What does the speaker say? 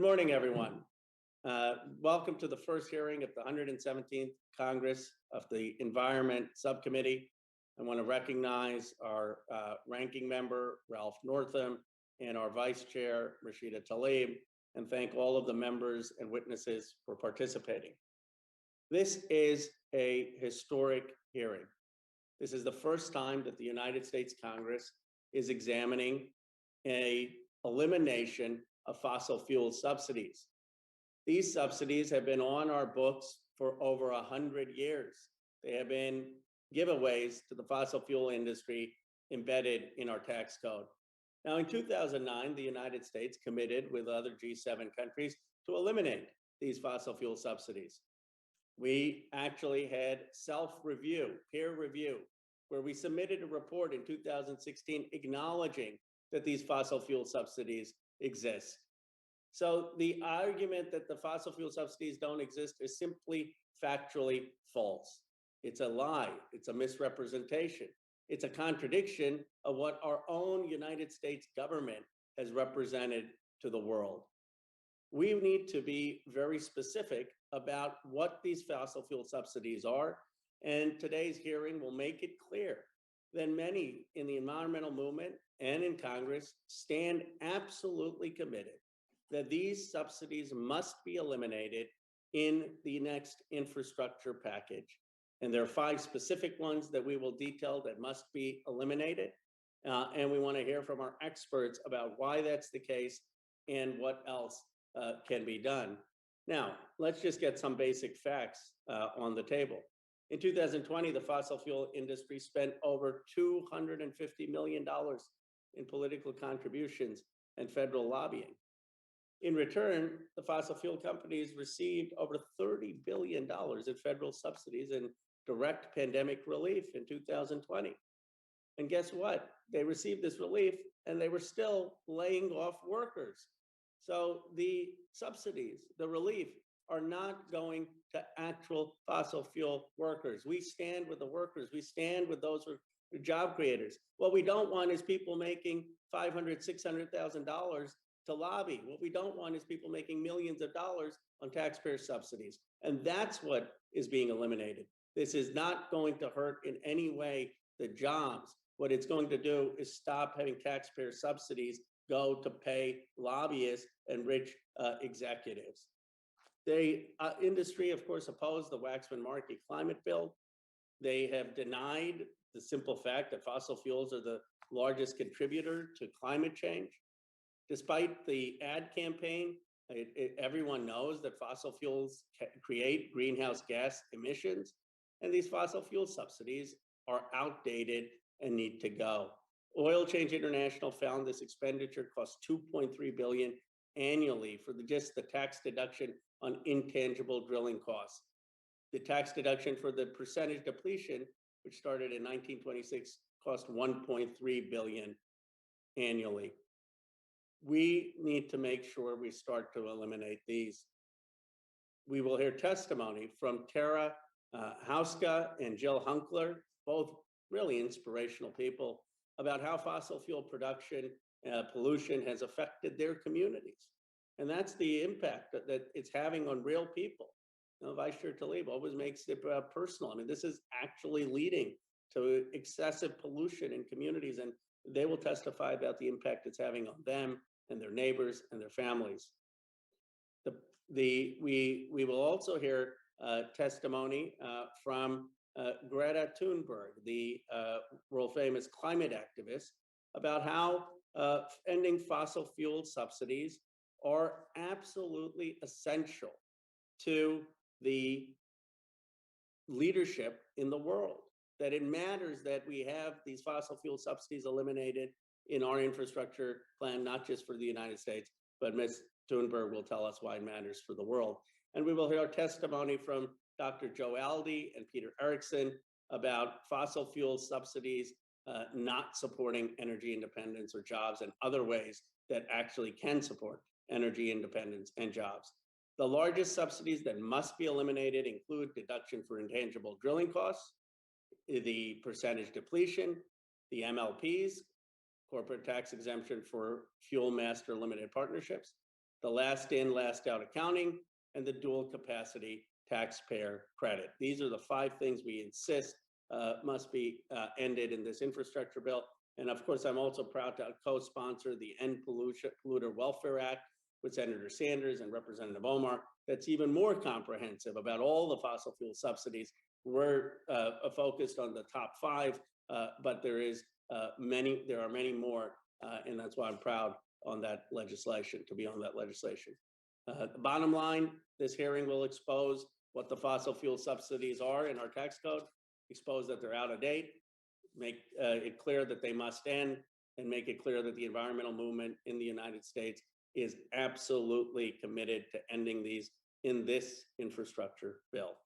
morning, everyone. Welcome to the first hearing of the 117th Congress of the Environment Subcommittee. I want to recognize our ranking member, Ralph Northam, and our vice chair, Rashida Tlaib, and thank all of the members and witnesses for participating. This is a historic hearing. This is the first time that the United States Congress is examining an elimination of fossil fuel subsidies. These subsidies have been on our books for over 100 years. They have been giveaways to the fossil fuel industry embedded in our tax code. Now, in 2009, the United States committed with other G7 countries to eliminate these fossil fuel subsidies. We actually had self-review, peer review, where we submitted a report in 2016 acknowledging that these fossil fuel subsidies exist. So the argument that the fossil fuel subsidies don't exist is simply factually false. It's a lie. It's a misrepresentation. It's a contradiction of what our own United States government has represented to the world. We need to be very specific about what these fossil fuel subsidies are, and today's hearing will make it clear that many in the environmental movement and in Congress stand absolutely committed that these subsidies must be eliminated in the next infrastructure package. And there are 5 specific ones that we will detail that must be eliminated. And we want to hear from our experts about why that's the case and what else can be done. Now, let's just get some basic facts on the table. In 2020, the fossil fuel industry spent over $250 million in political contributions and federal lobbying. In return, the fossil fuel companies received over $30 billion in federal subsidies and direct pandemic relief in 2020. And guess what? They received this relief and they were still laying off workers. So the subsidies, the relief, are not going to actual fossil fuel workers. We stand with the workers. We stand with those who are job creators. What we don't want is people making $500,000, $600,000 to lobby. What we don't want is people making millions of dollars on taxpayer subsidies. And that's what is being eliminated. This is not going to hurt in any way the jobs. What it's going to do is stop having taxpayer subsidies go to pay lobbyists and rich executives. The industry, of course, opposed the Waxman-Markey climate bill. They have denied the simple fact that fossil fuels are the largest contributor to climate change. Despite the ad campaign, everyone knows that fossil fuels create greenhouse gas emissions, and these fossil fuel subsidies are outdated and need to go. Oil Change International found this expenditure costs $2.3 billion annually for just the tax deduction on intangible drilling costs. The tax deduction for the percentage depletion, which started in 1926, cost $1.3 billion annually. We need to make sure we start to eliminate these. We will hear testimony from Tara Hauska and Jill Hunkler, both really inspirational people, about how fossil fuel production pollution has affected their communities. And that's the impact that it's having on real people. You know, Vice Chair Tlaib always makes it personal. I mean, this is actually leading to excessive pollution in communities, and they will testify about the impact it's having on them and their neighbors and their families. We will also hear testimony from Greta Thunberg, the world famous climate activist, about how ending fossil fuel subsidies are absolutely essential to the leadership in the world, that it matters that we have these fossil fuel subsidies eliminated in our infrastructure plan, not just for the United States, but Ms. Thunberg will tell us why it matters for the world. And we will hear testimony from Dr. Joe Aldi and Peter Erickson about fossil fuel subsidies not supporting energy independence or jobs and other ways that actually can support energy independence and jobs. The largest subsidies that must be eliminated include deduction for intangible drilling costs, the percentage depletion, the MLPs, corporate tax exemption for fuel master limited partnerships, the last in, last out accounting, and the dual capacity taxpayer credit. These are the 5 things we insist must be ended in this infrastructure bill. And of course, I'm also proud to co-sponsor the End Polluter Welfare Act with Senator Sanders and Representative Omar. That's even more comprehensive about all the fossil fuel subsidies. We're focused on the top 5, but there are many more, and that's why I'm proud on that legislation, to be on that legislation. The bottom line, this hearing will expose what the fossil fuel subsidies are in our tax code, expose that they're out of date, make it clear that they must end, and make it clear that the environmental movement in the United States is absolutely committed to ending these in this infrastructure bill.